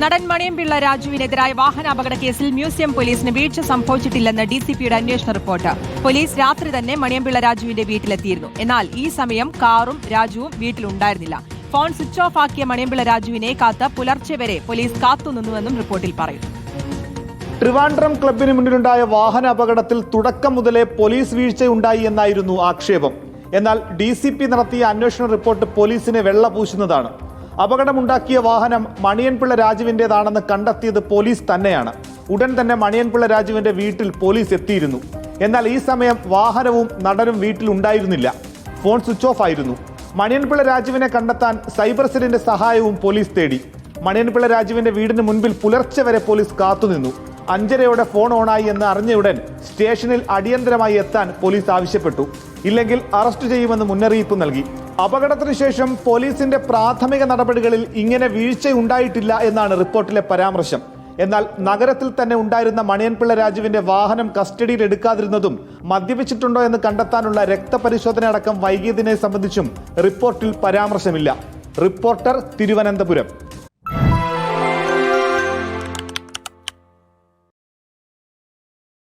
നടൻ മണിയൻപിള്ള രാജുവിനെതിരായ വാഹനാപകട കേസിൽ മ്യൂസിയം പോലീസിന് വീഴ്ച സംഭവിച്ചിട്ടില്ലെന്ന് ഡിസിപിയുടെ അന്വേഷണ റിപ്പോർട്ട്. പോലീസ് രാത്രി തന്നെ മണിയൻപിള്ള രാജുവിന്റെ വീട്ടിലെത്തിയിരുന്നു. എന്നാൽ ഈ സമയം കാറും രാജുവും വീട്ടിലുണ്ടായിരുന്നില്ല. ഫോൺ സ്വിച്ച് ഓഫ് ആക്കിയ മണിയൻപിള്ള രാജുവിനെ കാത്ത് പുലർച്ചെ വരെ പോലീസ് കാത്തുനിന്നുവെന്നും റിപ്പോർട്ടിൽ പറയുന്നു. ട്രിവാൻഡ്രം ക്ലബിന് മുന്നിലുണ്ടായ വാഹന അപകടത്തിൽ തുടക്കം മുതലേ പോലീസ് വീഴ്ചയുണ്ടായി എന്നായിരുന്നു ആക്ഷേപം. എന്നാൽ ഡിസിപി നടത്തിയ അന്വേഷണ റിപ്പോർട്ട് പോലീസിനെ വെള്ളപൂശുന്നതാണ്. അപകടമുണ്ടാക്കിയ വാഹനം മണിയൻപിള്ള രാജുവിന്റേതാണെന്ന് കണ്ടെത്തിയത് പോലീസ് തന്നെയാണ്. ഉടൻ തന്നെ മണിയൻപിള്ള രാജുവിന്റെ വീട്ടിൽ പോലീസ് എത്തിയിരുന്നു. എന്നാൽ ഈ സമയം വാഹനവും നടനും വീട്ടിലുണ്ടായിരുന്നില്ല. ഫോൺ സ്വിച്ച് ഓഫ് ആയിരുന്നു. മണിയൻപിള്ള രാജുവിനെ കണ്ടെത്താൻ സൈബർ സെല്ലിന്റെ സഹായവും പോലീസ് തേടി. മണിയൻപിള്ള രാജുവിന്റെ വീടിന് മുൻപിൽ പുലർച്ചെ വരെ പോലീസ് കാത്തുനിന്നു. 5:30 ഫോൺ ഓണായി എന്ന് അറിഞ്ഞയുടൻ സ്റ്റേഷനിൽ അടിയന്തരമായി എത്താൻ പോലീസ് ആവശ്യപ്പെട്ടു. ഇല്ലെങ്കിൽ അറസ്റ്റ് ചെയ്യുമെന്ന് മുന്നറിയിപ്പ് നൽകി. അപകടത്തിന് ശേഷം പോലീസിന്റെ പ്രാഥമിക നടപടികളിൽ ഇങ്ങനെ വീഴ്ചയുണ്ടായിട്ടില്ല എന്നാണ് റിപ്പോർട്ടിലെ പരാമർശം. എന്നാൽ നഗരത്തിൽ തന്നെ ഉണ്ടായിരുന്ന മണിയൻപിള്ള രാജുവിന്റെ വാഹനം കസ്റ്റഡിയിൽ എടുക്കാതിരുന്നതും മദ്യപിച്ചിട്ടുണ്ടോ എന്ന് കണ്ടെത്താനുള്ള രക്തപരിശോധന അടക്കം വൈകിയതിനെ സംബന്ധിച്ചും റിപ്പോർട്ടിൽ പരാമർശമില്ല. റിപ്പോർട്ടർ, തിരുവനന്തപുരം.